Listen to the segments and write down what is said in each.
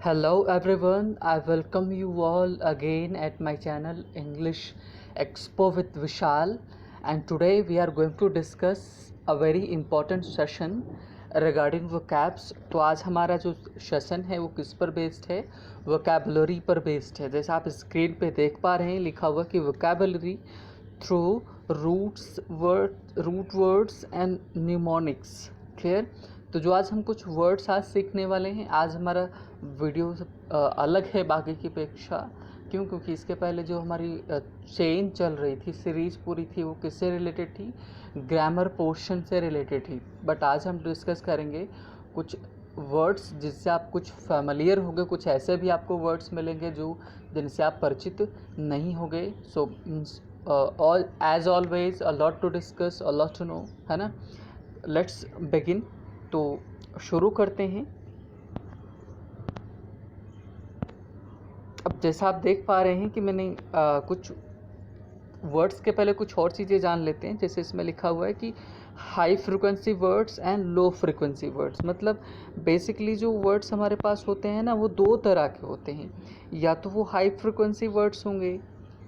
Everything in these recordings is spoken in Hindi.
Hello everyone, I welcome you all again at my channel English Expo with Vishal, and today we are going to discuss a very important session regarding vocabs। तो आज हमारा जो सेशन है वो किस पर बेस्ड है? वोकैबुलरी पर बेस्ड है। जैसे आप स्क्रीन पे देख पा रहे हैं लिखा हुआ कि vocabulary through root words and mnemonics. Clear? तो जो आज हम कुछ वर्ड्स आज सीखने वाले हैं, आज हमारा वीडियो अलग है बाकी की अपेक्षा। क्यों? क्योंकि इसके पहले जो हमारी चेन चल रही थी, सीरीज़ पूरी थी, वो किससे रिलेटेड थी? ग्रामर पोर्शन से रिलेटेड थी। बट आज हम डिस्कस करेंगे कुछ वर्ड्स जिससे आप कुछ फेमिलियर होंगे, कुछ ऐसे भी आपको वर्ड्स मिलेंगे जो जिनसे आप परिचित नहीं होंगे। So all as always a lot to discuss, a lot to know, है ना। Let's begin. तो शुरू करते हैं। अब जैसा आप देख पा रहे हैं कि मैंने कुछ वर्ड्स के पहले कुछ और चीज़ें जान लेते हैं। जैसे इसमें लिखा हुआ है कि high frequency words and low frequency words. मतलब बेसिकली जो वर्ड्स हमारे पास होते हैं ना, वो दो तरह के होते हैं। या तो वो हाई फ्रिक्वेंसी वर्ड्स होंगे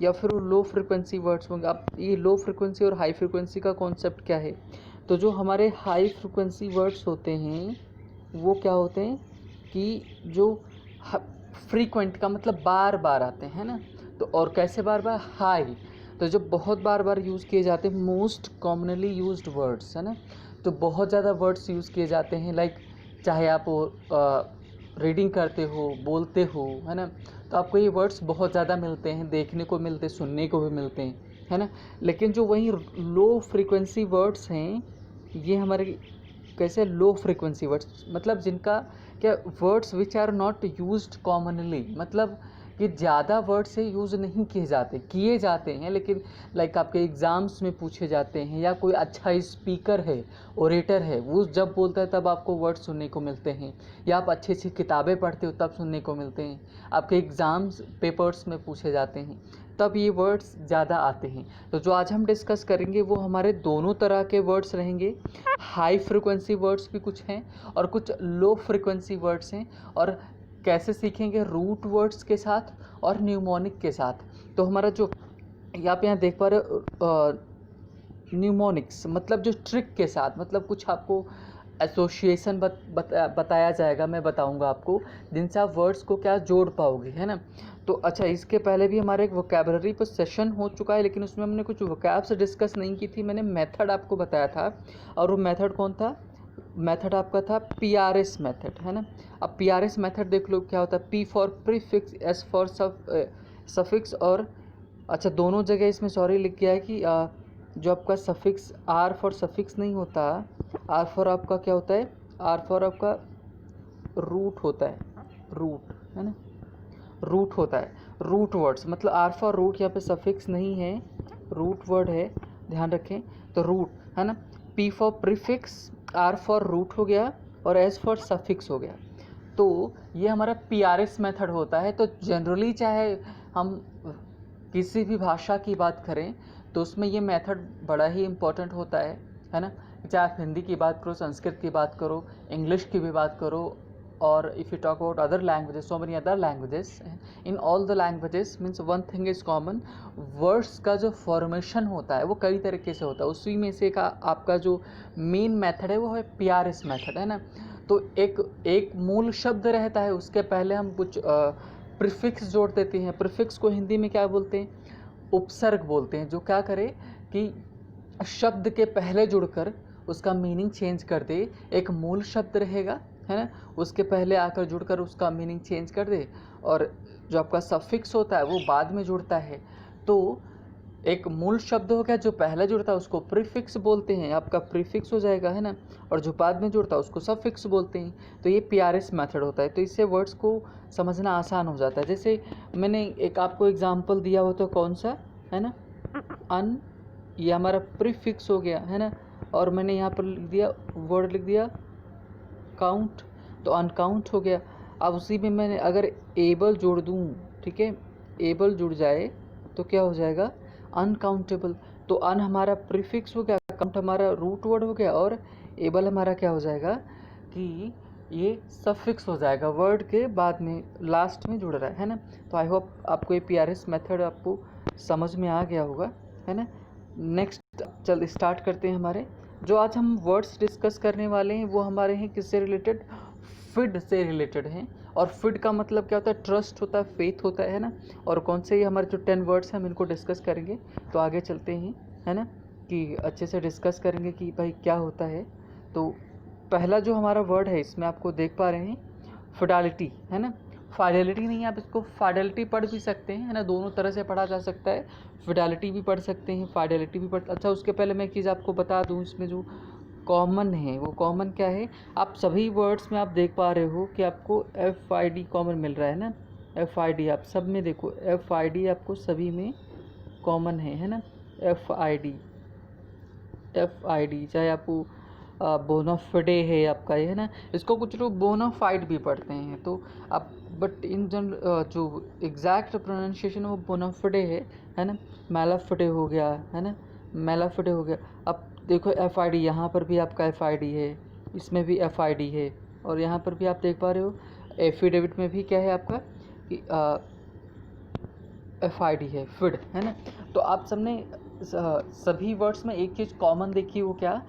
या फिर वो लो फ्रिक्वेंसी वर्ड्स होंगे। अब ये लो फ्रिक्वेंसी और हाई फ्रिक्वेंसी का कॉन्सेप्ट क्या है? तो जो हमारे हाई फ्रिक्वेंसी वर्ड्स होते हैं वो क्या होते हैं कि जो फ्रीक्वेंट का मतलब बार बार आते हैं ना। तो और कैसे बार बार? हाई। तो जो बहुत बार बार यूज़ किए जाते हैं, मोस्ट कॉमनली यूज्ड वर्ड्स, है ना। तो बहुत ज़्यादा वर्ड्स यूज़ किए जाते हैं, लाइक चाहे आप रीडिंग करते हो, बोलते हो, है ना, तो आपको ये वर्ड्स बहुत ज़्यादा मिलते हैं, देखने को मिलते हैं, सुनने को भी मिलते हैं, है ना। लेकिन जो वही लो फ्रीक्वेंसी वर्ड्स हैं, ये हमारे कैसे लो फ्रीक्वेंसी वर्ड्स, मतलब जिनका क्या words which are not used commonly, मतलब कि ज़्यादा वर्ड से यूज़ नहीं किए जाते हैं, लेकिन लाइक आपके एग्ज़ाम्स में पूछे जाते हैं, या कोई अच्छा स्पीकर है, ओरेटर है, वो जब बोलता है तब आपको वर्ड सुनने को मिलते हैं, या आप अच्छी अच्छी किताबें पढ़ते हो तब सुनने को मिलते हैं, आपके एग्ज़ाम्स पेपर्स में पूछे जाते हैं, तब ये वर्ड्स ज़्यादा आते हैं। तो जो आज हम डिस्कस करेंगे वो हमारे दोनों तरह के वर्ड्स रहेंगे। हाई फ्रिक्वेंसी वर्ड्स भी कुछ हैं और कुछ लो फ्रिक्वेंसी वर्ड्स हैं। और कैसे सीखेंगे? रूट वर्ड्स के साथ और न्यूमोनिक के साथ। तो हमारा जो आप यहाँ देख पा रहे हो न्यूमोनिक्स, मतलब जो ट्रिक के साथ, मतलब कुछ आपको एसोसिएशन बताया जाएगा, मैं बताऊंगा आपको, जिनसे आप वर्ड्स को क्या जोड़ पाओगे, है ना। तो अच्छा, इसके पहले भी हमारा एक वोकैबुलरी पर सेशन हो चुका है, लेकिन उसमें हमने कुछ वोकैब्स डिस्कस नहीं की थी। मैंने मेथड आपको बताया था, और वो मेथड कौन था? मेथड आपका था PRS मेथड, है ना। अब PRS मेथड देख लो क्या होता है। P for prefix, S for suffix, और अच्छा दोनों जगह इसमें सॉरी लिख गया है कि जो आपका सफिक्स R फॉर सफिक्स नहीं होता, R फॉर आपका क्या होता है? R फॉर आपका रूट होता है, रूट, है ना, रूट होता है। रूट वर्ड्स मतलब R फॉर रूट, यहाँ पे सफिक्स नहीं है, रूट वर्ड है, ध्यान रखें। तो रूट, है ना। P for prefix, R for root हो गया, और S फॉर सफिक्स हो गया। तो ये हमारा PRS मेथड होता है। तो जनरली चाहे हम किसी भी भाषा की बात करें तो उसमें ये मेथड बड़ा ही इम्पोर्टेंट होता है ना। चाहे आप हिंदी की बात करो, संस्कृत की बात करो, इंग्लिश की भी बात करो, और if you talk about other languages, so many other languages, in all the languages means one thing is common, words का जो फॉर्मेशन होता है वो कई तरीके से होता है। उसी में से का आपका जो मेन मेथड है वो है PRS मेथड, है ना। तो एक मूल शब्द रहता है, उसके पहले हम कुछ प्रीफिक्स जोड़ देते हैं। प्रीफिक्स को हिंदी में क्या बोलते हैं? उपसर्ग बोलते हैं। जो क्या करे कि शब्द के पहले जुड़कर उसका मीनिंग चेंज कर दे। एक मूल शब्द रहेगा, है ना, उसके पहले आकर जुड़कर उसका मीनिंग चेंज कर दे, और जो आपका सफिक्स होता है वो बाद में जुड़ता है। तो एक मूल शब्द हो गया, जो पहले जुड़ता है उसको प्रीफिक्स बोलते हैं, आपका प्रीफिक्स हो जाएगा, है ना, और जो बाद में जुड़ता है उसको सफिक्स बोलते हैं। तो ये PRS मेथड होता है। तो इससे वर्ड्स को समझना आसान हो जाता है। जैसे मैंने एक आपको एग्जांपल दिया हो, तो कौन सा, है ना, अन, ये हमारा प्रीफिक्स हो गया, है ना, और मैंने यहाँ पर लिख दिया, वर्ड लिख दिया काउंट, तो अनकाउंट हो गया। अब उसी में मैंने अगर एबल जोड़ दूँ, ठीक है, एबल जुड़ जाए तो क्या हो जाएगा? अनकाउंटेबल। तो अन हमारा प्रीफिक्स हो गया, काउंट हमारा रूट वर्ड हो गया, और एबल हमारा क्या हो जाएगा कि ये सफिक्स हो जाएगा, वर्ड के बाद में लास्ट में जुड़ रहा है ना। तो आई होप आपको ये PRS मेथड आपको समझ में आ गया होगा, है ना। नेक्स्ट चल स्टार्ट करते हैं। हमारे जो आज हम वर्ड्स डिस्कस करने वाले हैं वो हमारे हैं किससे रिलेटेड, फिड से रिलेटेड हैं। और फिड का मतलब क्या होता है, ट्रस्ट होता है, फेथ होता है ना। और कौन से ये हमारे जो 10 वर्ड्स हैं हम इनको डिस्कस करेंगे। तो आगे चलते हैं, है ना, कि अच्छे से डिस्कस करेंगे कि भाई क्या होता है। तो पहला जो हमारा वर्ड है इसमें आपको देख पा रहे हैं फिडेलिटी, है ना। फाइडेलिटी नहीं, आप इसको फाइडेलिटी पढ़ भी सकते हैं, है ना, दोनों तरह से पढ़ा जा सकता है। फिडेलिटी भी पढ़ सकते हैं, फाइडेलिटी भी पढ़। अच्छा, उसके पहले मैं एक चीज़ आपको बता दूं, इसमें जो कॉमन है वो कॉमन क्या है, आप सभी वर्ड्स में आप देख पा रहे हो कि आपको FID कॉमन मिल रहा है ना। FID आप सब में देखो, FID आपको सभी में कॉमन है ना। FID चाहे आपको बोनाफिडे है आपका ये, है ना। इसको कुछ लोग बोनाफाइड भी पढ़ते हैं, तो आप बट इन जनरल जो एग्जैक्ट प्रोनाउंसिएशन है वो बोनाफिडे है ना। मैलाफिडे हो गया, है ना, मैलाफिडे हो गया। अब देखो FID, यहाँ पर भी आपका FID है, इसमें भी FID है, और यहाँ पर भी आप देख पा रहे हो एफिडेविट में भी क्या है आपका कि FID है, फिड, है ना। तो आप सबने सभी वर्ड्स में एक चीज़ कॉमन देखी, वो क्या,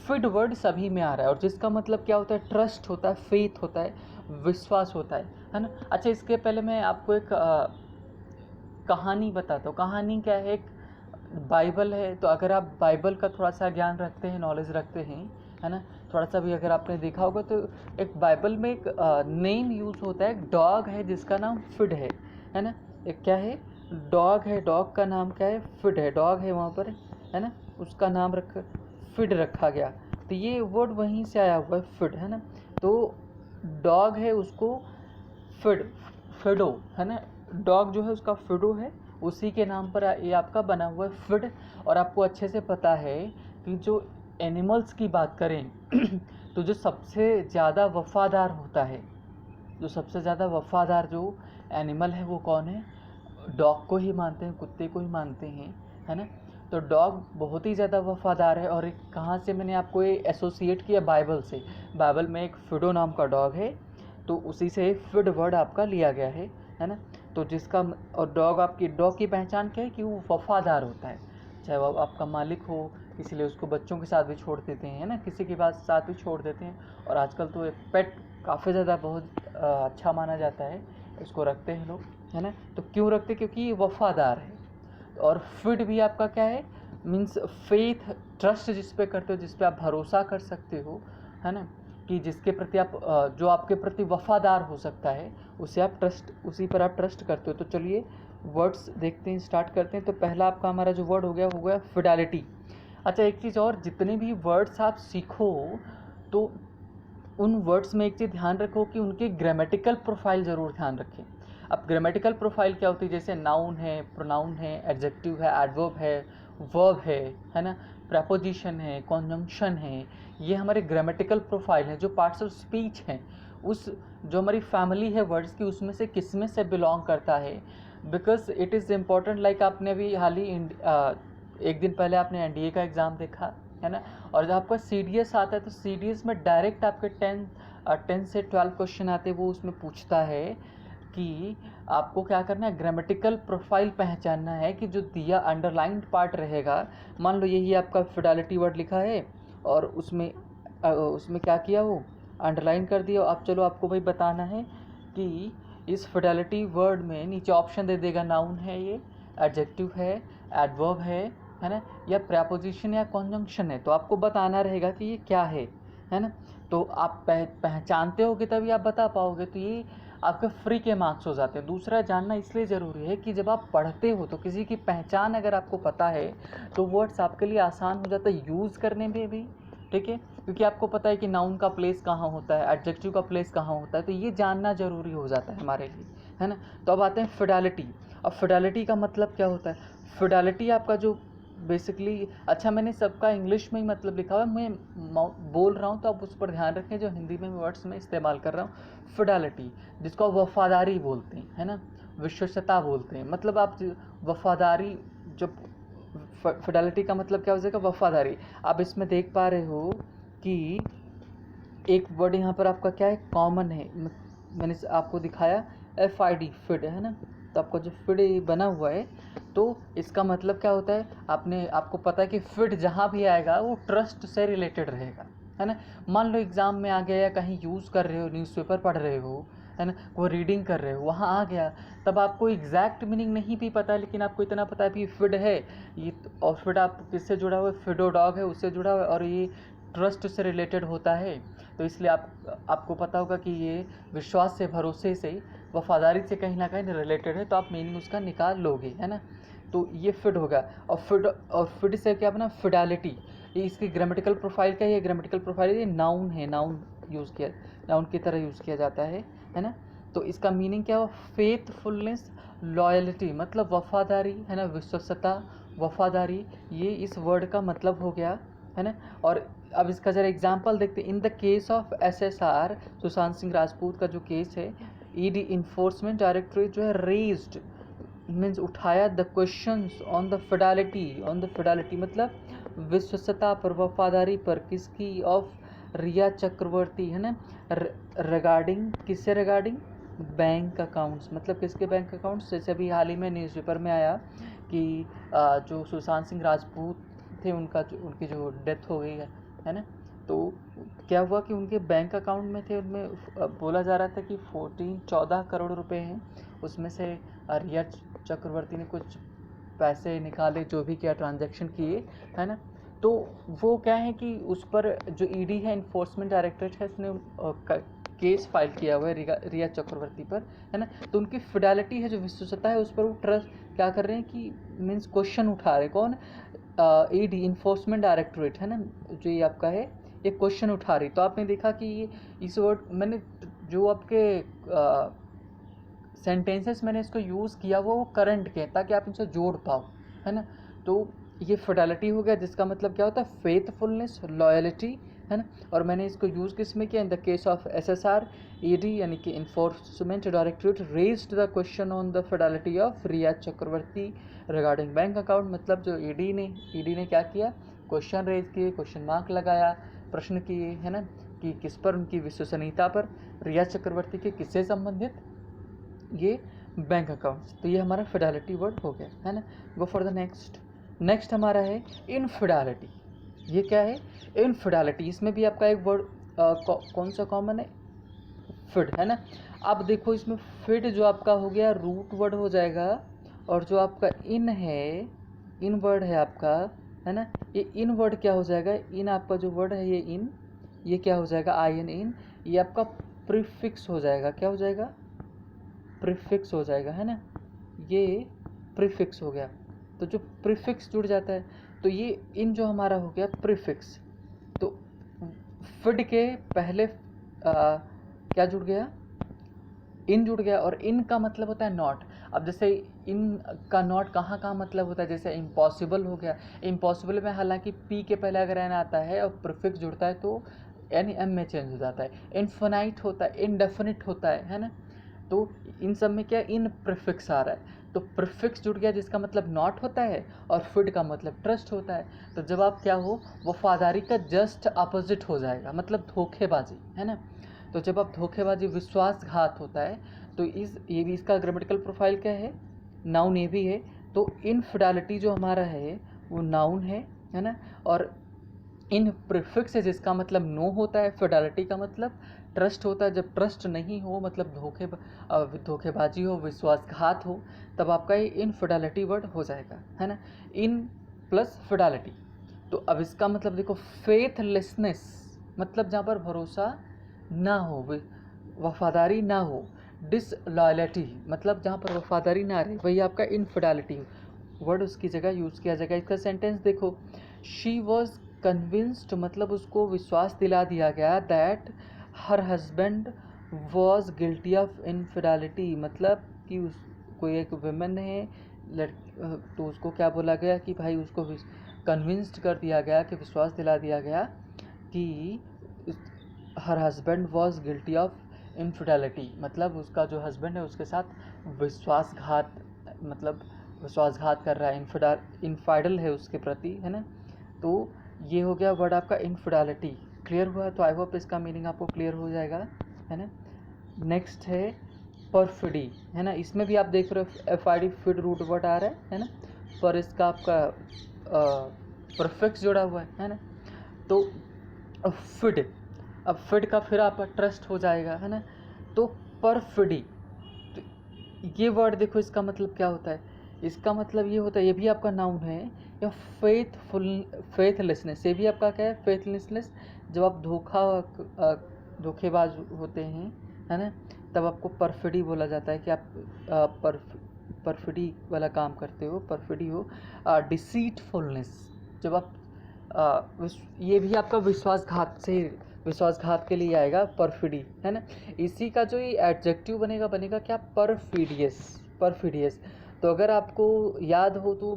फिड वर्ड सभी में आ रहा है, और जिसका मतलब क्या होता है, ट्रस्ट होता है, फेथ होता है, विश्वास होता है ना। अच्छा, इसके पहले मैं आपको एक कहानी बताता हूँ। कहानी क्या है, एक बाइबल है, तो अगर आप बाइबल का थोड़ा सा ज्ञान रखते हैं, नॉलेज रखते हैं, है ना, थोड़ा सा भी अगर आपने देखा होगा, तो एक बाइबल में एक नेम यूज़ होता है, एक डॉग है जिसका नाम फिड है ना। एक क्या है, डॉग है, डॉग का नाम क्या है, फिड है, डॉग है वहाँ पर, है ना, उसका नाम फिड रखा गया। तो ये वर्ड वहीं से आया हुआ है, फिड, है ना। तो डॉग है उसको फिडो, है ना, डॉग जो है उसका फिडो है, उसी के नाम पर ये आपका बना हुआ है फिड। और आपको अच्छे से पता है कि जो एनिमल्स की बात करें तो जो सबसे ज़्यादा वफ़ादार होता है, जो सबसे ज़्यादा वफ़ादार जो एनिमल है वो कौन है, डॉग को ही मानते हैं, कुत्ते को ही मानते हैं, है ना। तो डॉग बहुत ही ज़्यादा वफ़ादार है। और कहाँ से मैंने आपको ये एसोसिएट किया, बाइबल से। बाइबल में एक फिडो नाम का डॉग है, तो उसी से फिड वर्ड आपका लिया गया है ना। तो जिसका, और डॉग की पहचान क्या है कि वो वफ़ादार होता है, चाहे वो आपका मालिक हो, इसलिए उसको बच्चों के साथ भी छोड़ देते हैं, है ना, किसी के पास साथ भी छोड़ देते हैं। और आजकल तो एक पेट काफ़ी ज़्यादा बहुत अच्छा माना जाता है, इसको रखते हैं लोग, है ना। तो क्यों रखते, क्योंकि ये वफ़ादार है। और फिड भी आपका क्या है, मीन्स फेथ, ट्रस्ट जिस पे करते हो, जिस पे आप भरोसा कर सकते हो, है ना, कि जिसके प्रति आप जो आपके प्रति वफ़ादार हो सकता है, उसी पर आप ट्रस्ट करते हो। तो चलिए वर्ड्स देखते हैं, स्टार्ट करते हैं। तो पहला आपका हमारा जो वर्ड हो गया फिडेलिटी। अच्छा, एक चीज़ और, जितने भी वर्ड्स आप सीखो तो उन वर्ड्स में एक चीज़ ध्यान रखो कि उनकी ग्रामेटिकल प्रोफाइल ज़रूर ध्यान रखें। अब ग्रामेटिकल प्रोफाइल क्या होती है, जैसे नाउन है, प्रोनाउन है, एडजेक्टिव है, एडवर्ब है, वर्ब है ना, प्रेपोजिशन है, कॉन्जंक्शन है, ये हमारे ग्रामेटिकल प्रोफाइल है। जो पार्ट्स ऑफ स्पीच हैं, उस जो हमारी फैमिली है वर्ड्स की, उसमें से किस में से बिलोंग करता है, because it is important. Like आपने अभी हाल ही एक दिन पहले आपने NDA का एग्ज़ाम देखा, है ना। और जब आपका CDS आता है तो CDS में डायरेक्ट आपके 10 से 12 क्वेश्चन आते हैं, वो उसमें पूछता है कि आपको क्या करना है, ग्रामेटिकल प्रोफाइल पहचानना है कि जो दिया अंडरलाइंड पार्ट रहेगा, मान लो यही आपका फिडेलिटी वर्ड लिखा है और उसमें क्या किया, वो अंडरलाइन कर दिया। अब चलो आपको भाई बताना है कि इस फिडेलिटी वर्ड में नीचे ऑप्शन दे देगा, नाउन है ये, एडजेक्टिव है, एडवर्ब है ना, या प्रेपोजिशन या कॉन्जंक्शन है। तो आपको बताना रहेगा कि ये क्या है ना। तो आप पहचानते होगे तभी आप बता पाओगे। तो ये आपके फ्री के मार्क्स हो जाते हैं। दूसरा जानना इसलिए ज़रूरी है कि जब आप पढ़ते हो तो किसी की पहचान अगर आपको पता है तो वर्ड्स आपके लिए आसान हो जाता है यूज़ करने में भी, ठीक है, क्योंकि आपको पता है कि नाउन का प्लेस कहाँ होता है, एडजेक्टिव का प्लेस कहाँ होता है, तो ये जानना ज़रूरी हो जाता है हमारे लिए, है ना। तो अब आते हैं फिडेलिटी। अब फिडेलिटी का मतलब क्या होता है, फिडेलिटी आपका जो बेसिकली, अच्छा मैंने सबका इंग्लिश में ही मतलब लिखा हुआ है, मैं बोल रहा हूँ तो आप उस पर ध्यान रखें जो हिंदी में वर्ड्स में इस्तेमाल कर रहा हूँ। फिडेलिटी जिसको आप वफ़ादारी बोलते हैं, है ना, विश्वसता बोलते हैं, मतलब आप वफ़ादारी, जब फिडेलिटी का मतलब क्या हो जाएगा, वफ़ादारी। आप इसमें देख पा रहे हो कि एक वर्ड यहाँ पर आपका क्या है, कॉमन है, मैंने आपको दिखाया FID, फिड है ना। तो आपका जो फिड बना हुआ है, तो इसका मतलब क्या होता है, आपको पता है कि फिड जहाँ भी आएगा वो ट्रस्ट से रिलेटेड रहेगा, है ना। मान लो एग्ज़ाम में आ गया, या कहीं यूज़ कर रहे हो, न्यूज़पेपर पढ़ रहे हो, है ना, वो रीडिंग कर रहे हो, वहाँ आ गया, तब आपको एग्जैक्ट मीनिंग नहीं भी पता, लेकिन आपको इतना पता है कि फिड है ये, और फिड आप किससे जुड़ा हुआ है, फिडो डॉग है, उससे जुड़ा हुआ है, और ये ट्रस्ट से रिलेटेड होता है। तो इसलिए आपको पता होगा कि ये विश्वास से, भरोसे से, वफादारी से कहीं ना कहीं रिलेटेड है, तो आप मीनिंग उसका निकाल लोगे, है ना। तो ये फिड होगा। और फिड से क्या बना, फिडालिटी। ये इसकी ग्रामेटिकल प्रोफाइल क्या है, ये ग्रामेटिकल प्रोफाइल ये नाउन है, नाउन की तरह यूज़ किया जाता है ना। तो इसका मीनिंग क्या हो, फेथफुलनेस, लॉयल्टी, मतलब वफादारी, है ना, विश्वसता, वफादारी, ये इस वर्ड का मतलब हो गया, है ना। और अब इसका जरा एग्जांपल देखते हैं। इन the case of SSR, Sushant Singh Rajput का जो केस है, ED इन्फोर्समेंट डायरेक्टरेट जो है रेज्ड, मीन्स उठाया, the questions on the Fidelity, मतलब विश्वसता पर, वफादारी पर, किसकी, ऑफ रिया चक्रवर्ती, है ना, रिगार्डिंग, किससे रिगार्डिंग, बैंक अकाउंट्स, मतलब किसके बैंक अकाउंट्स। जैसे अभी हाल ही में न्यूज़पेपर में आया कि जो सुशांत सिंह राजपूत थे, उनकी जो डेथ हो गई है ना। तो क्या हुआ कि उनके बैंक अकाउंट में थे, उनमें बोला जा रहा था कि 14 करोड़ रुपए हैं, उसमें से रिया चक्रवर्ती ने कुछ पैसे निकाले, जो भी किया, ट्रांजैक्शन किए, है ना। तो वो क्या है कि उस पर जो ED है, इन्फोर्समेंट डायरेक्टरेट है, उसने केस फाइल किया हुआ है रिया चक्रवर्ती पर, है ना। तो उनकी फिडेलिटी है, जो विश्वसता है, उस पर वो ट्रस्ट क्या कर रहे हैं कि मीन्स क्वेश्चन उठा रहे, कौन, ED इन्फोर्समेंट डायरेक्टरेट, है ना, जो ये आपका है, ये क्वेश्चन उठा रही। तो आपने देखा कि ये इस वर्ड मैंने जो आपके सेंटेंसेस मैंने इसको यूज़ किया वो करंट के, ताकि आप इनसे जोड़ पाओ, है ना। तो ये फिडेलिटी हो गया, जिसका मतलब क्या होता है, फेथफुलनेस, लॉयलिटी, है ना। और मैंने इसको यूज़ किस में किया, in the case of SSR, ED यानी कि enforcement directorate raised the question on the fidelity of Rhea Chakraborty regarding bank account, मतलब जो ED ने क्या किया, क्वेश्चन रेज किए, क्वेश्चन मार्क लगाया, प्रश्न किए, है ना, कि किस पर, उनकी विश्वसनीयता पर, रिया चक्रवर्ती के किससे संबंधित, ये बैंक अकाउंट्स। तो ये हमारा फिडेलिटी वर्ड हो गया, है ना। गो फॉर द नेक्स्ट हमारा है इनफिडेलिटी। ये क्या है, इनफिडेलिटी। इसमें भी आपका एक वर्ड कौन सा कॉमन है, फिड, है ना। अब देखो इसमें फिड जो आपका हो गया रूट वर्ड हो जाएगा, और जो आपका इन है, इन वर्ड है आपका, है ना, ये इन वर्ड क्या हो जाएगा, इन आपका जो वर्ड है, ये इन, ये क्या हो जाएगा, इन, ये आपका प्रीफिक्स हो जाएगा, क्या हो जाएगा, प्रीफिक्स हो जाएगा, है ना, ये प्रीफिक्स हो गया। तो जो प्रीफिक्स जुड़ जाता है, तो ये इन जो हमारा हो गया प्रीफिक्स, तो फिड के पहले क्या जुड़ गया, इन जुड़ गया, और इन का मतलब होता है नॉट। अब जैसे इन का नॉट कहाँ कहाँ मतलब होता है, जैसे इम्पॉसिबल हो गया, इम्पॉसिबल में हालांकि पी के पहले अगर एन आता है और प्रीफिक्स जुड़ता है तो एन एम में चेंज हो जाता है। इनफिनाइट होता है, इनडेफिनिट होता है ना। तो इन सब में क्या इन प्रीफिक्स आ रहा है, तो प्रीफिक्स जुड़ गया जिसका मतलब नॉट होता है, और फिड का मतलब ट्रस्ट होता है। तो जब आप क्या हो, वफादारी का जस्ट अपोजिट हो जाएगा, मतलब धोखेबाजी, है ना। तो जब आप धोखेबाजी, विश्वासघात होता है, तो ये भी इसका ग्रामेटिकल प्रोफाइल क्या है, नाउन ये भी है। तो इनफिडेलिटी जो हमारा है वो नाउन है ना। और इन प्रीफिक्स है जिसका मतलब नो होता है, फिडेलिटी का मतलब ट्रस्ट होता है। जब ट्रस्ट नहीं हो, मतलब धोखेबाजी हो, विश्वासघात हो, तब आपका ये इनफिडेलिटी वर्ड हो जाएगा, है ना। In plus Fidelity. तो अब इसका मतलब देखो, फेथलेसनेस, मतलब जहाँ पर भरोसा ना हो, वफादारी ना हो। डिसलॉयलिटी, मतलब जहाँ पर वफादारी ना रहे, वही आपका इनफिडेलिटी वर्ड उसकी जगह यूज़ किया जाएगा। इसका सेंटेंस देखो, शी वॉज कन्विंस्ड, मतलब उसको विश्वास दिला दिया गया, that her husband was guilty of infidelity, मतलब कि कोई एक वुमेन है तो उसको क्या बोला गया कि भाई उसको कन्विंस्ड कर दिया गया, कि विश्वास दिला दिया गया कि her husband was guilty of infidelity, मतलब उसका जो हस्बैंड है उसके साथ विश्वासघात, मतलब विश्वासघात कर रहा है, इनफाइडल है उसके प्रति, है ना। तो ये हो गया वर्ड आपका इनफिडेलिटी, क्लियर हुआ? तो आई होप इसका मीनिंग आपको क्लियर हो जाएगा, है ना। नेक्स्ट है परफिडी, है ना। इसमें भी आप देख रहे हो FID फिड रूट वर्ड आ रहा है ना। पर इसका आपका परफेक्ट जोड़ा हुआ है ना। तो फिड, अब फिड का फिर आपका ट्रस्ट हो जाएगा, है ना। तो परफिडी, तो ये वर्ड देखो इसका मतलब क्या होता है। इसका मतलब ये होता है, ये भी आपका नाउन है, या फेथलेसनेस, ये भी आपका क्या है, फेथलेसनेस। जब आप धोखेबाज होते हैं, है ना, तब आपको परफिडी बोला जाता है कि आप परफिडी वाला काम करते हो, परफिडी हो। डिसीटफुलनेस, जब आप ये भी आपका विश्वासघात के लिए आएगा, परफिडी, है ना। इसी का जो ये एडजेक्टिव बनेगा क्या, परफिडियस। तो अगर आपको याद हो तो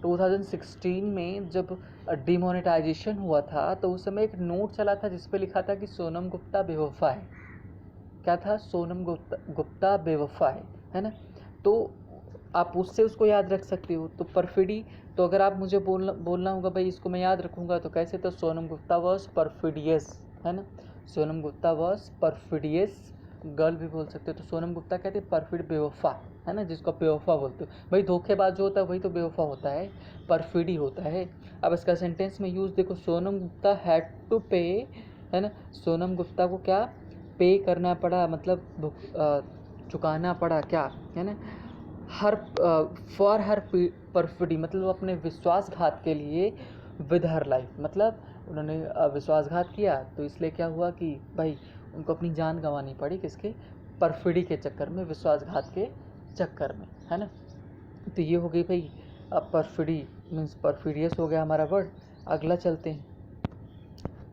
2016 में जब डिमोनेटाइजेशन हुआ था, तो उस समय एक नोट चला था जिस पे लिखा था कि सोनम गुप्ता बेवफा है। क्या था? सोनम गुप्ता बेवफा है ना। तो आप उससे उसको याद रख सकते हो। तो परफिडी, तो अगर आप मुझे बोलना होगा भाई इसको मैं याद रखूँगा तो कैसे, तो सोनम गुप्ता वॉज परफिडियस, है ना। Sonam Gupta was perfidious girl भी बोल सकते हो। तो सोनम गुप्ता कहते हैं परफिड बेवफा, है ना, जिसको बेवफा बोलते हो। भाई धोखेबाज जो होता है वही तो बेवफा होता है, परफिडी होता है। अब इसका सेंटेंस में यूज़ देखो, सोनम गुप्ता हैड टू पे, है ना। सोनम गुप्ता को क्या पे करना पड़ा, मतलब चुकाना पड़ा, क्या, है ना, फॉर हर परफिडी, मतलब अपने विश्वासघात के लिए, विद हर लाइफ, मतलब उन्होंने विश्वासघात किया तो इसलिए क्या हुआ कि भाई उनको अपनी जान गंवानी पड़ी, किसके, परफिडी के चक्कर में, विश्वासघात के चक्कर में, है ना। तो ये हो गई भाई परफिडी मीन्स परफिडियस हो गया हमारा वर्ड। अगला चलते हैं,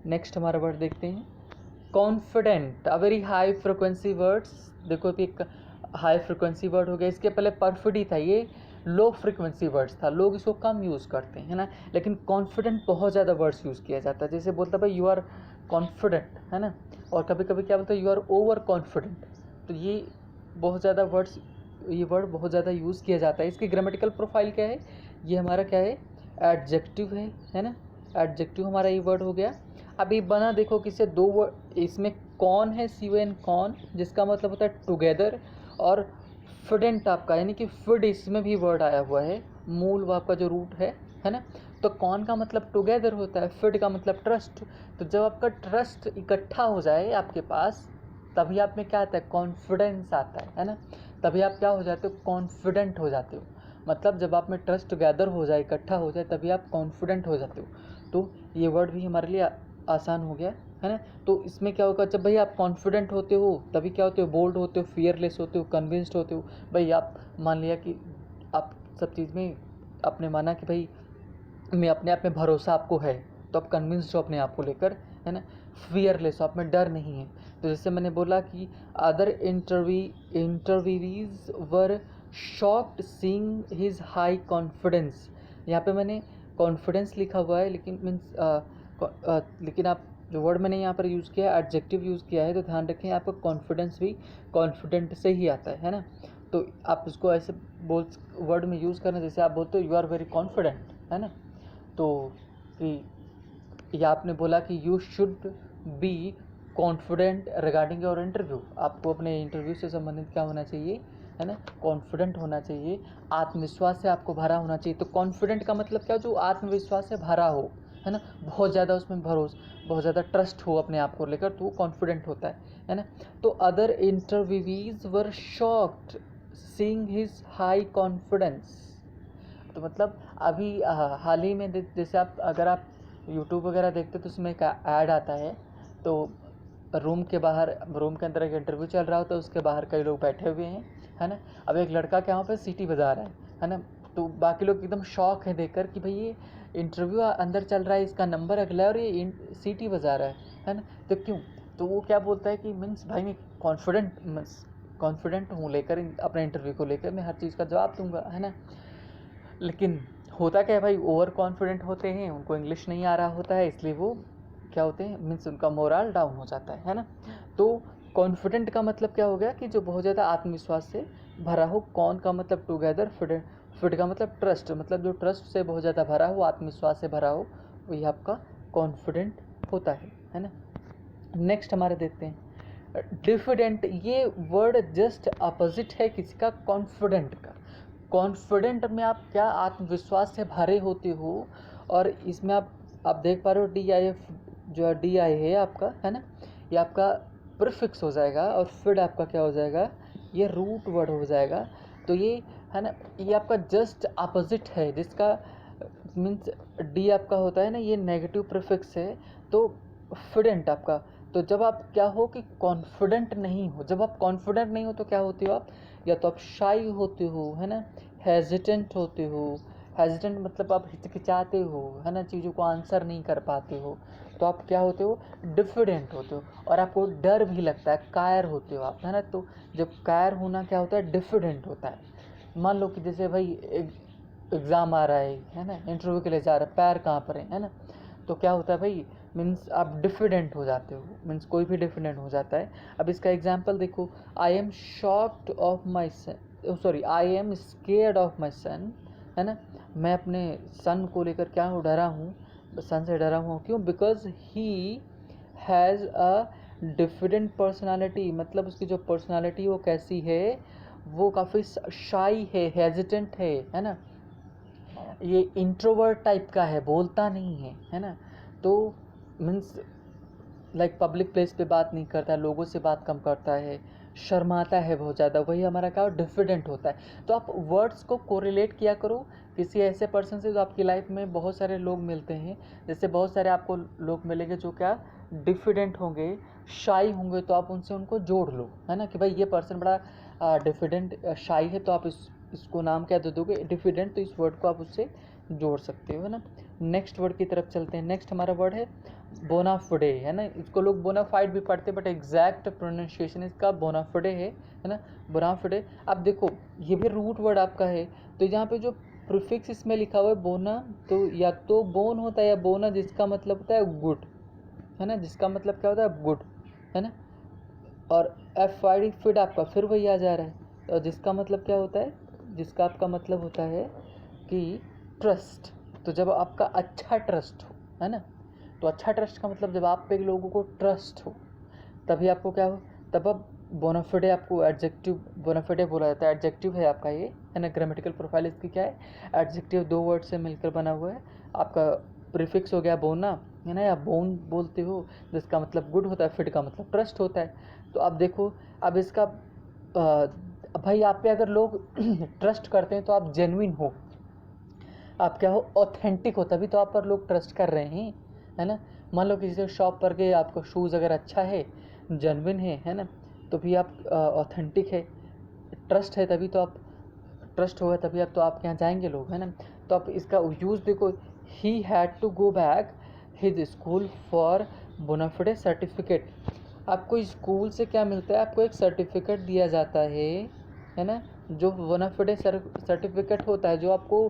नेक्स्ट हमारा वर्ड देखते हैं, confident, a very high frequency words. देखो अभी एक हाई फ्रिक्वेंसी वर्ड हो गया, इसके पहले परफिडी था, ये लो फ्रिक्वेंसी वर्ड्स था, लोग इसको कम यूज़ करते हैं ना। लेकिन कॉन्फिडेंट बहुत ज़्यादा वर्ड्स यूज़ किया जाता है, जैसे बोलता भाई यू आर कॉन्फिडेंट, है ना। और कभी कभी क्या बोलते हैं, यू आर ओवर कॉन्फिडेंट। तो ये बहुत ज़्यादा वर्ड्स, ये वर्ड बहुत ज़्यादा यूज़ किया जाता है। इसकी ग्रामेटिकल प्रोफाइल क्या है, ये हमारा क्या है, एडजेक्टिव है ना। एडजेक्टिव हमारा ये वर्ड हो गया। अभी बना देखो किससे, दो वर्ड, इसमें कौन है, CON कौन, जिसका मतलब होता है टुगेदर, और फिडेंट आपका, यानी कि फिड, इसमें भी वर्ड आया हुआ है, मूल वो आपका जो रूट है ना। तो कौन का मतलब टुगेदर होता है, फिड का मतलब ट्रस्ट। तो जब आपका ट्रस्ट इकट्ठा हो जाए आपके पास, तभी आप में क्या आता है, कॉन्फिडेंस आता है ना। तभी आप क्या हो जाते हो, कॉन्फिडेंट हो जाते हो। मतलब जब आप में ट्रस्ट टुगेदर हो जाए, इकट्ठा हो जाए, तभी आप कॉन्फिडेंट हो जाते हो। तो ये वर्ड भी हमारे लिए आसान हो गया, है ना। तो इसमें क्या होगा, जब भाई आप कॉन्फिडेंट होते हो तभी क्या होते हो, बोल्ड होते हो, फियरलेस होते हो, कन्विंस्ड होते हो। भाई आप मान लिया कि आप सब चीज़ में आपने माना कि भाई मैं अपने आप में भरोसा आपको है, तो आप कन्विंस्ड हो अपने आप को लेकर, है ना। फियरलेस हो, आप में डर नहीं है। तो जैसे मैंने बोला कि अदर इंटरव्यूज वर shocked seeing his high confidence. यहाँ पे मैंने कॉन्फिडेंस लिखा हुआ है, लेकिन मीन्स लेकिन आप जो वर्ड मैंने यहाँ पर यूज़ किया है, एडजेक्टिव यूज़ किया है, तो ध्यान रखें आपका कॉन्फिडेंस भी कॉन्फिडेंट से ही आता है ना। तो आप इसको ऐसे वर्ड में यूज़ करना, जैसे आप बोलते हो यू आर वेरी कॉन्फिडेंट, है ना। तो या आपने बोला कि you should be confident regarding your interview, आपको अपने इंटरव्यू से संबंधित क्या होना चाहिए, है ना, कॉन्फिडेंट होना चाहिए, आत्मविश्वास से आपको भरा होना चाहिए। तो कॉन्फिडेंट का मतलब क्या, जो आत्मविश्वास से भरा हो, है ना, बहुत ज़्यादा उसमें बहुत ज़्यादा ट्रस्ट हो अपने आप को लेकर, तो वो कॉन्फिडेंट होता है ना। तो other interviewees were shocked seeing his high confidence. तो मतलब अभी हाल ही में जैसे आप अगर आप यूट्यूब वगैरह देखते तो उसमें एक ऐड आता है, तो रूम के अंदर एक इंटरव्यू चल रहा होता है, उसके बाहर कई लोग बैठे हुए हैं, है ना। अब एक लड़का क्या वहाँ पे सीटी बजा रहा है ना। तो बाकी लोग एकदम शॉक है देखकर कि भाई ये इंटरव्यू अंदर चल रहा है, इसका नंबर अगला है और ये सीटी बजा रहा है ना। तो क्यों, तो वो क्या बोलता है कि मीन्स भाई मैं कॉन्फिडेंट हूँ लेकर अपने इंटरव्यू को लेकर, मैं हर चीज़ का जवाब दूंगा, है ना। लेकिन होता क्या है भाई, ओवर कॉन्फिडेंट होते हैं, उनको इंग्लिश नहीं आ रहा होता है, इसलिए वो क्या होते हैं, मीन्स उनका मोरल डाउन हो जाता है ना। तो कॉन्फिडेंट का मतलब क्या हो गया कि जो बहुत ज़्यादा आत्मविश्वास से भरा हो। कौन का मतलब टुगेदर, फिड का मतलब ट्रस्ट, मतलब जो ट्रस्ट से बहुत ज़्यादा भरा हो, आत्मविश्वास से भरा हो, वही आपका कॉन्फिडेंट होता है। है ना। नेक्स्ट हमारे देखते हैं डिफिडेंट। ये वर्ड जस्ट अपोजिट है किसी का, कॉन्फिडेंट का। कॉन्फिडेंट में आप क्या आत्मविश्वास से भरे होते हो, और इसमें आप देख पा रहे हो डी आई एफ जो डी आई है आपका, है ना, ये आपका प्रीफिक्स हो जाएगा, और फिड आपका क्या हो जाएगा, ये रूट वर्ड हो जाएगा। तो ये है ना, ये आपका जस्ट अपोजिट है, जिसका मीन्स डी आपका होता है ना, ये नेगेटिव प्रीफिक्स है, तो फिडेंट आपका। तो जब आप क्या हो कि कॉन्फिडेंट नहीं हो, जब आप कॉन्फिडेंट नहीं हो तो क्या होते हो आप, या तो आप शाई होते हो, है ना, हेजिटेंट होते हो। हेजिटेंट मतलब आप हिचकिचाते हो, है ना, चीज़ों को आंसर नहीं कर पाते हो, तो आप क्या होते हो, डिफिडेंट होते हो। और आपको डर भी लगता है, कायर होते हो आप, है ना। तो जब कायर होना क्या होता है, डिफिडेंट होता है। मान लो कि जैसे भाई एग्ज़ाम आ रहा है ना, इंटरव्यू के लिए जा रहा है, पैर कहाँ पर है ना, तो क्या होता है भाई, मीन्स आप डिफिडेंट हो जाते हो, मीन्स कोई भी डिफिडेंट हो जाता है। अब इसका एग्जांपल देखो, I am shocked of my son, sorry I am scared of my son, है ना, मैं अपने सन को लेकर क्या हूँ, डरा हूँ, सन से डरा हूँ। क्यों, because he has a diffident personality, मतलब उसकी जो पर्सनालिटी वो कैसी है, वो काफ़ी शाई है हेजिटेंट है ना, ये इंट्रोवर्ट टाइप का है, बोलता नहीं है ना। तो मीन्स लाइक पब्लिक प्लेस पे बात नहीं करता है, लोगों से बात कम करता है, शर्माता है बहुत ज़्यादा, वही हमारा क्या डिफिडेंट होता है। तो आप वर्ड्स को कोरिलेट किया करो किसी ऐसे पर्सन से जो आपकी लाइफ में बहुत सारे लोग मिलते हैं। जैसे बहुत सारे आपको लोग मिलेंगे जो क्या डिफिडेंट होंगे, शाई होंगे, तो आप उनसे उनको जोड़ लो, है ना, कि भाई ये पर्सन बड़ा डिफिडेंट शाई है, तो आप इसको नाम क्या दे दोगे, डिफिडेंट। तो इस वर्ड को आप उससे जोड़ सकते हो, है ना। नेक्स्ट वर्ड की तरफ चलते हैं। नेक्स्ट हमारा वर्ड है बोनाफिडे, है ना, इसको लोग बोनाफाइड भी पढ़ते, बट एग्जैक्ट प्रोनाउंसिएशन इसका बोनाफिडे है ना, बोनाफिडे। अब देखो ये भी रूट वर्ड आपका है, तो यहाँ पे जो प्रीफिक्स इसमें लिखा हुआ है बोना, तो या तो बोन होता है या बोना, जिसका मतलब होता है गुड, है ना, जिसका मतलब क्या होता है, गुड, है ना। और एफ आई डी फिड आपका फिर वही आ जा रहा है, और जिसका मतलब क्या होता है, जिसका आपका मतलब होता है कि ट्रस्ट। तो जब आपका अच्छा ट्रस्ट हो, है ना, तो अच्छा ट्रस्ट का मतलब जब आप पे लोगों को ट्रस्ट हो, तभी आपको क्या हो, तब आप बोनाफिडे, आपको एडजेक्टिव बोनाफिडे बोला जाता है, एडजेक्टिव है आपका ये, है ना। ग्रामेटिकल प्रोफाइल इसकी क्या है, एडजेक्टिव, दो वर्ड से मिलकर बना हुआ है। आपका प्रीफिक्स हो गया बोना, है ना, या बोन बोलते हो, जिसका मतलब गुड होता है, फिड का मतलब ट्रस्ट होता है। तो आप देखो, अब इसका भाई आप पे अगर लोग ट्रस्ट करते हैं तो आप जेन्युइन हो, आप क्या हो, ऑथेंटिक हो, तभी तो आप पर लोग ट्रस्ट कर रहे हैं, है ना। मान लो किसी शॉप पर गए, आपका शूज़ अगर अच्छा है, जेन्युइन है ना, तो भी आप ऑथेंटिक है, ट्रस्ट है, तभी तो आप, ट्रस्ट होगा तभी आप, तो आपके यहाँ जाएंगे लोग, है ना। तो आप इसका यूज़ देखो, he had to go back his school for bona fide certificate. आपको स्कूल से क्या मिलता है, आपको एक सर्टिफिकेट दिया जाता है ना, जो बोनाफिडे सर्टिफिकेट होता है, जो आपको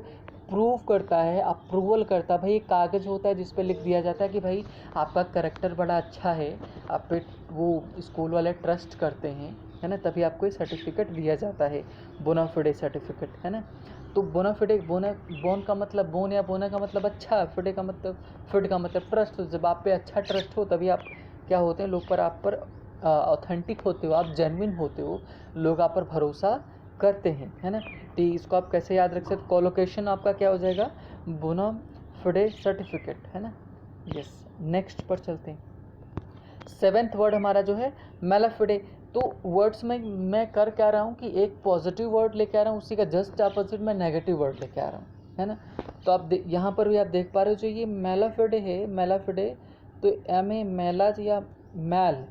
प्रूव करता है, अप्रूवल करता है। भाई एक कागज़ होता है जिस पे लिख दिया जाता है कि भाई आपका करेक्टर बड़ा अच्छा है, आप पे वो स्कूल वाले ट्रस्ट करते हैं, है ना, तभी आपको ये सर्टिफिकेट दिया जाता है, बोनाफिडे सर्टिफिकेट, है ना। तो बोनाफिडे, बोन का मतलब, बोन या बोना का मतलब अच्छा, फिडे का मतलब, फिड का मतलब ट्रस्ट। तो जब आप पे अच्छा ट्रस्ट हो, तभी आप क्या होते हैं, लोग पर, आप पर ऑथेंटिक होते हो, आप जेन्युइन होते हो, लोग आप पर भरोसा करते हैं, है ना। तो इसको आप कैसे याद रख सकते, कोलोकेशन आपका क्या हो जाएगा, बोनाफिडे सर्टिफिकेट, है ना। यस, नेक्स्ट पर चलते हैं। सेवेंथ वर्ड हमारा जो है मेलाफिडे। तो वर्ड्स में मैं कर क्या रहा हूँ कि एक पॉजिटिव वर्ड लेके आ रहा हूँ, उसी का जस्ट अपोजिट मैं नेगेटिव वर्ड लेके आ रहा हूँ, है ना। तो आप यहाँ पर भी आप देख पा रहे हो, जो ये मेलाफिडे है, मेलाफिडे, तो एम ए मेला या मैल,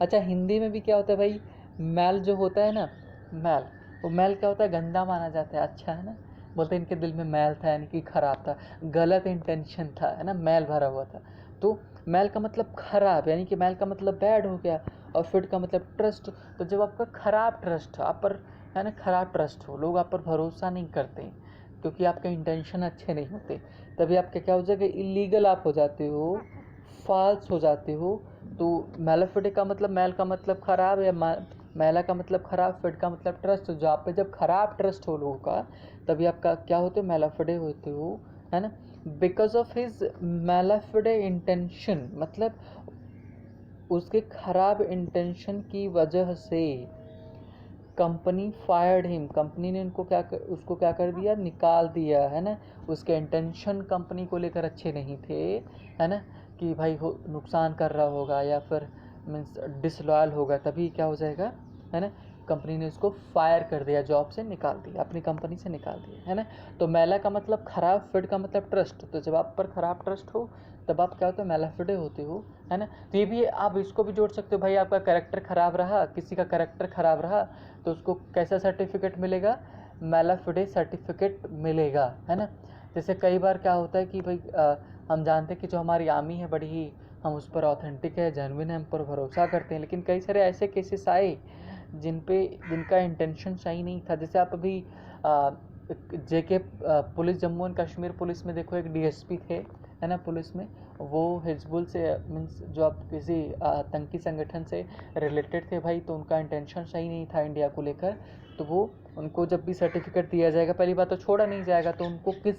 अच्छा हिंदी में भी क्या होता है भाई, मैल जो होता है ना, मैल, वो मैल क्या होता है, गंदा माना जाता है, अच्छा, है ना। बोलते हैं इनके दिल में मैल था, यानी कि खराब था, गलत इंटेंशन था, है ना, मैल भरा हुआ था। तो मैल का मतलब खराब, यानी कि मैल का मतलब बैड हो गया, और फिड का मतलब ट्रस्ट। तो जब आपका खराब ट्रस्ट आप पर, है ना, खराब ट्रस्ट हो, लोग आप पर भरोसा नहीं करते क्योंकि आपके इंटेंशन अच्छे नहीं होते, तभी आपका क्या हो जाएगा, इलीगल आप हो जाते हो, फॉल्स हो जाते हो। तो मेलाफिडे का मतलब, मैल का मतलब खराब, या मैला का मतलब खराब, फिड का मतलब ट्रस्ट। जो आप पे जब खराब ट्रस्ट हो लोगों का, तभी आपका क्या होते हो, मेलाफिडे होते हो, है ना। बिकॉज ऑफ हिज मेलाफिडे इंटेंशन, मतलब उसके खराब इंटेंशन की वजह से कंपनी फायर्ड हिम, कंपनी ने उसको क्या कर दिया, निकाल दिया, है ना। उसके इंटेंशन कंपनी को लेकर अच्छे नहीं थे, है ना, कि भाई नुकसान कर रहा होगा या फिर मीन्स डिसलॉयल होगा, तभी क्या हो जाएगा, है ना, कंपनी ने उसको फायर कर दिया, जॉब से निकाल दिया, अपनी कंपनी से निकाल दिया, है ना। तो मैला का मतलब खराब, फिड का मतलब ट्रस्ट। तो जब आप पर खराब ट्रस्ट हो तब आप क्या होते हो, मैलाफिडे होते हो, है ना। तो ये भी आप इसको भी जोड़ सकते हो, भाई आपका कैरेक्टर खराब रहा, किसी का कैरेक्टर खराब रहा तो उसको कैसा सर्टिफिकेट मिलेगा, मैलाफिडे सर्टिफिकेट मिलेगा, है ना। जैसे कई बार क्या होता है कि भाई हम जानते हैं कि जो हमारी आर्मी है बड़ी ही, हम उस पर ऑथेंटिक है, जेन्युइन है, हम पर भरोसा करते हैं, लेकिन कई सारे ऐसे केसेस आए जिनका इंटेंशन सही नहीं था। जैसे आप अभी जेके police, Jammu and Kashmir police में देखो, एक डीएसपी थे, है ना, पुलिस में, वो हिजबुल से मीन्स जो आप किसी आतंकी संगठन से रिलेटेड थे भाई, तो उनका इंटेंशन सही नहीं था इंडिया को लेकर। तो वो उनको जब भी सर्टिफिकेट दिया जाएगा, पहली बात तो छोड़ा नहीं जाएगा, तो उनको किस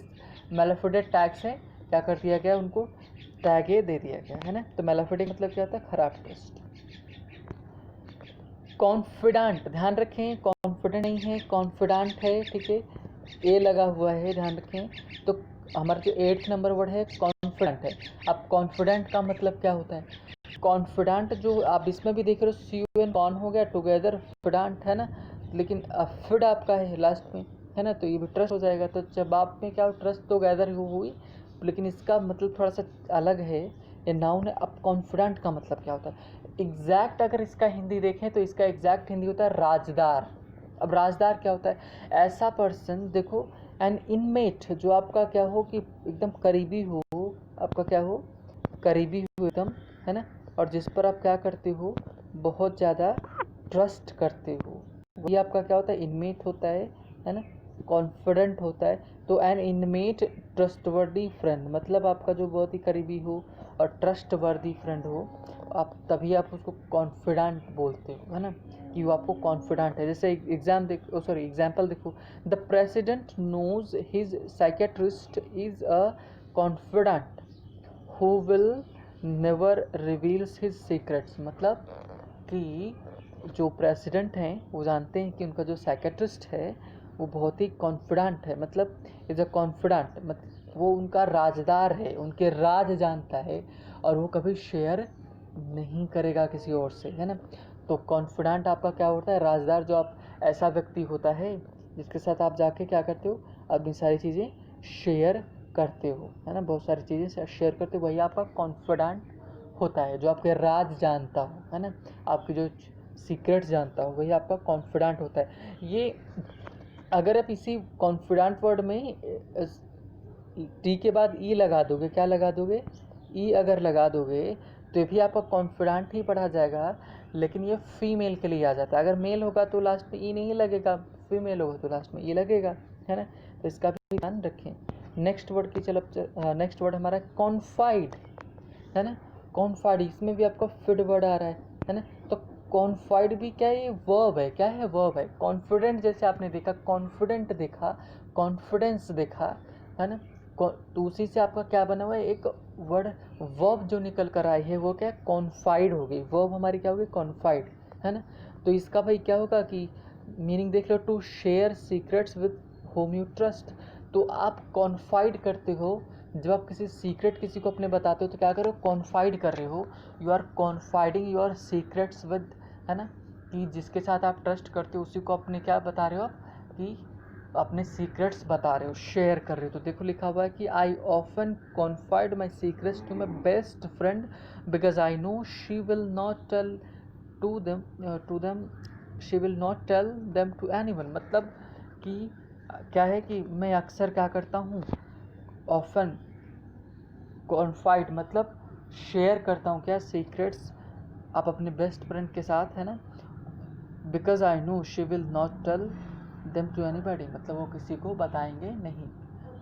मैलाफिडे टैग से क्या कर दिया गया, उनको टैग ये दे दिया गया, है ना। तो मैलाफिडे मतलब क्या होता है, खराब ट्रस्ट। कॉन्फिडेंट, ध्यान रखें, कॉन्फिडेंट नहीं है, कॉन्फिडेंट है, ठीक है, ए लगा हुआ है, ध्यान रखें। तो हमारा जो 8th नंबर वर्ड है कॉन्फिडेंट है। अब कॉन्फिडेंट का मतलब क्या होता है, कॉन्फिडेंट जो आप इसमें भी देख रहे हो, सी यू एन कॉन हो गया, टुगेदर फिडेंट, है ना, लेकिन फिड आपका है लास्ट में, है ना, तो ये भी ट्रस्ट हो जाएगा। तो जब आप में क्या हो, ट्रस्ट टुगेदर हुई, लेकिन इसका मतलब थोड़ा सा अलग है, ये नाउन है। अब कॉन्फिडेंट का मतलब क्या होता है, एग्जैक्ट अगर इसका हिंदी देखें तो इसका एग्जैक्ट हिंदी होता है राजदार। अब राजदार क्या होता है, ऐसा पर्सन, देखो, एन इनमेट, जो आपका क्या हो कि एकदम करीबी हो, आपका क्या हो, करीबी हो एकदम, है ना, और जिस पर आप क्या करते हो, बहुत ज़्यादा ट्रस्ट करते हो, वही आपका क्या होता है, इनमेट होता है ना, कॉन्फिडेंट होता है। तो एन इनमेट ट्रस्टवर्दी फ्रेंड, मतलब आपका जो बहुत ही करीबी हो और ट्रस्टवर्दी फ्रेंड हो, आप तभी आप उसको कॉन्फिडेंट बोलते हो, है ना, कि वो आपको कॉन्फिडेंट है। जैसे एग्जाम्पल देखो, the president knows his psychiatrist is a confidant who will never reveals his secrets, मतलब कि जो प्रेसिडेंट हैं वो जानते हैं कि उनका जो साइकेट्रिस्ट है वो बहुत ही कॉन्फिडेंट है, मतलब इज़ अ कॉन्फिडेंट, मतलब वो उनका राजदार है, उनके राज जानता है और वो कभी शेयर नहीं करेगा किसी और से, है ना। तो कॉन्फिडेंट आपका क्या होता है, राजदार। जो आप ऐसा व्यक्ति होता है जिसके साथ आप जाके क्या करते हो, अपनी सारी चीज़ें शेयर करते हो, है ना, बहुत सारी चीज़ें शेयर करते हो, वही आपका कॉन्फिडेंट होता है। जो आपके राज जानता हो, है ना, आपकी जो सीक्रेट्स जानता हो, वही आपका कॉन्फिडेंट होता है। ये अगर आप इसी कॉन्फिडेंट वर्ड में टी के बाद ई लगा दोगे, क्या लगा दोगे, ई अगर लगा दोगे तो भी आपका कॉन्फिडेंट ही पढ़ा जाएगा, लेकिन ये फीमेल के लिए आ जाता है। अगर मेल होगा तो लास्ट में ई नहीं लगेगा, फीमेल होगा तो लास्ट में ई लगेगा, है ना। तो इसका भी ध्यान रखें। नेक्स्ट वर्ड की चलो, नेक्स्ट वर्ड हमारा कॉन्फाइड, है ना, कॉन्फाइड, इसमें भी आपका फिड वर्ड आ रहा है ना। तो कॉन्फाइड भी क्या है, ये वर्ब है, क्या है, वर्ब है। कॉन्फिडेंट जैसे आपने देखा, कॉन्फिडेंट देखा, कॉन्फिडेंस देखा, है ना, तो उसी से आपका क्या बना हुआ है, एक वर्ड वर्ब जो निकल कर आई है वो क्या है, कॉन्फाइड हो गई, वर्ब हमारी क्या हो गई, कॉन्फाइड, है ना। तो इसका भाई क्या होगा कि मीनिंग देख लो, to share secrets with whom you trust. तो आप कॉन्फाइड करते हो, जब आप किसी सीक्रेट किसी को अपने बताते हो तो क्या कर रहे हो, कॉन्फाइड कर रहे हो, you are confiding your secrets with, है ना, कि जिसके साथ आप ट्रस्ट करते हो उसी को अपने क्या बता रहे हो आप, कि अपने सीक्रेट्स बता रहे हो, शेयर कर रहे हो। तो देखो लिखा हुआ है कि I often confide my secrets to my best friend because I know she will not tell to them she will not tell them to anyone, मतलब कि क्या है कि मैं अक्सर क्या करता हूँ, ऑफन कॉन्फाइड मतलब शेयर करता हूँ क्या, सीक्रेट्स आप अपने बेस्ट फ्रेंड के साथ, है ना, because I know she will not tell them to anybody, मतलब वो किसी को बताएंगे नहीं,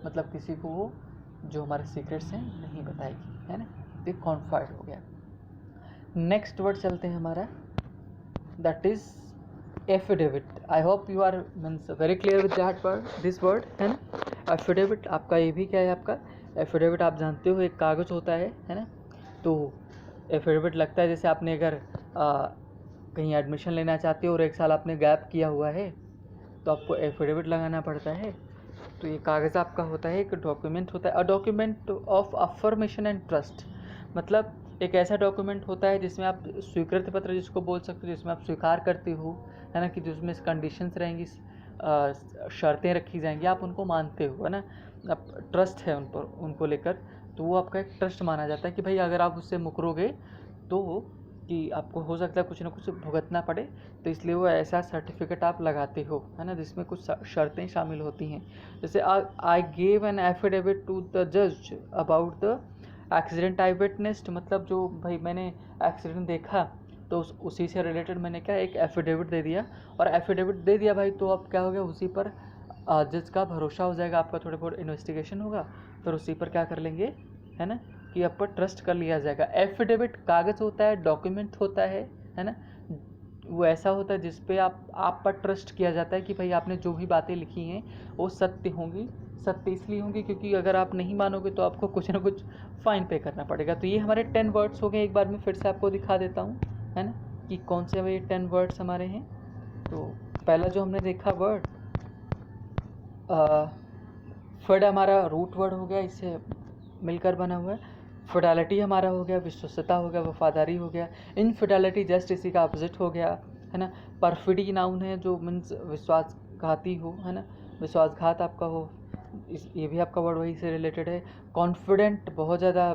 मतलब किसी को वो जो हमारे सीक्रेट्स हैं नहीं बताएगी, है ना। तो कॉन्फाइड हो गया। नेक्स्ट वर्ड चलते हैं हमारा, that is affidavit. I hope you are means very clear with that word, this word, है ना। एफिडेविट आपका ये भी क्या है, आपका एफिडेविट आप जानते हो एक कागज़ होता है ना। तो एफिडेविट लगता है जैसे आपने अगर कहीं एडमिशन लेना चाहते हो और 1 साल आपने गैप किया हुआ है तो आपको एफिडेविट लगाना पड़ता है। तो ये कागज़ आपका होता है, एक डॉक्यूमेंट होता है। A document of affirmation and trust, मतलब एक ऐसा डॉक्यूमेंट होता है जिसमें आप स्वीकृति पत्र जिसको बोल सकते हो, जिसमें आप स्वीकार करते हो, है ना, कि जिसमें कंडीशंस रहेंगी, शर्तें रखी जाएंगी, आप उनको मानते हो, है ना, अब ट्रस्ट है उन पर, उनको लेकर, तो वो आपका एक ट्रस्ट माना जाता है कि भाई अगर आप उससे मुकरोगे तो कि आपको हो सकता है कुछ ना कुछ भुगतना पड़े, तो इसलिए वो ऐसा सर्टिफिकेट आप लगाते हो, है ना, जिसमें कुछ शर्तें शामिल होती हैं। जैसे I gave an affidavit to the जज about the accident I witnessed, मतलब जो भाई मैंने एक्सीडेंट देखा तो उसी से रिलेटेड मैंने क्या एक एफिडेविट दे दिया, और एफिडेविट दे दिया भाई तो अब क्या हो गया, उसी पर जज का भरोसा हो जाएगा, आपका थोड़ा बहुत इन्वेस्टिगेशन होगा, फिर उसी पर क्या कर लेंगे, है ना, कि आप पर ट्रस्ट कर लिया जाएगा। एफिडेविट कागज़ होता है, डॉक्यूमेंट होता है ना, वो ऐसा होता है जिस पे आप पर ट्रस्ट किया जाता है कि भाई आपने जो भी बातें लिखी हैं वो सत्य होंगी। सत्य इसलिए होंगी क्योंकि अगर आप नहीं मानोगे तो आपको कुछ ना कुछ फ़ाइन पे करना पड़ेगा। तो ये हमारे 10 वर्ड्स हो गए, एक बार मैं फिर से आपको दिखा देता हूँ, है ना, कि कौन से ये 10 वर्ड्स हमारे हैं। तो पहला जो हमने देखा वर्ड फिड हमारा रूट वर्ड हो गया, इससे मिलकर बना हुआ है। फिडेलिटी हमारा हो गया, विश्वसनीयता हो गया, वफादारी हो गया। इनफिडेलिटी जस्ट इसी का अपोजिट हो गया, है ना। परफिडी नाउन है जो मीन्स विश्वासघाती हो, है ना, विश्वासघात आपका हो, ये भी आपका वर्ड वही से रिलेटेड है। कॉन्फिडेंट बहुत ज़्यादा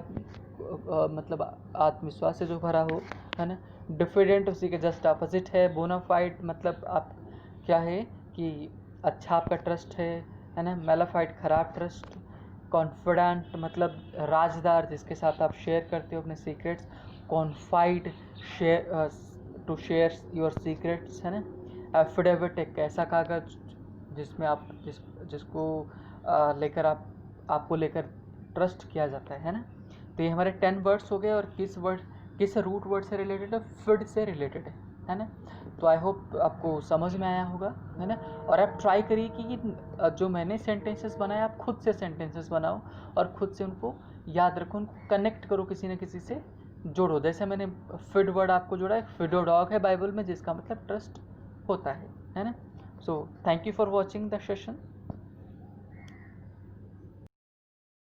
मतलब आत्मविश्वास से जो भरा हो, है ना। डिफिडेंट उसी के जस्ट अपोजिट है। बोनाफाइड मतलब आप क्या है कि अच्छा आपका ट्रस्ट है ना। मेलाफाइड खराब ट्रस्ट। कॉन्फिडेंट मतलब राजदार जिसके साथ आप शेयर करते हो अपने secrets. Confide share to share your secrets, है ना। एफिडेविट एक ऐसा कागज जिसमें आप जिसको लेकर आपको लेकर ट्रस्ट किया जाता है ना। तो ये हमारे 10 वर्ड्स हो गए, और किस रूट वर्ड से रिलेटेड है, फिड से रिलेटेड है ना। तो आई होप आपको समझ में आया होगा, है ना। और आप ट्राई करिए कि जो मैंने सेंटेंसेस बनाए आप खुद से सेंटेंसेस बनाओ और खुद से उनको याद रखो, उनको कनेक्ट करो, किसी न किसी से जोड़ो। जैसे मैंने फिड वर्ड आपको जोड़ा है, फिडो डॉग है बाइबल में, जिसका मतलब ट्रस्ट होता है ना। So thank you for watching the session.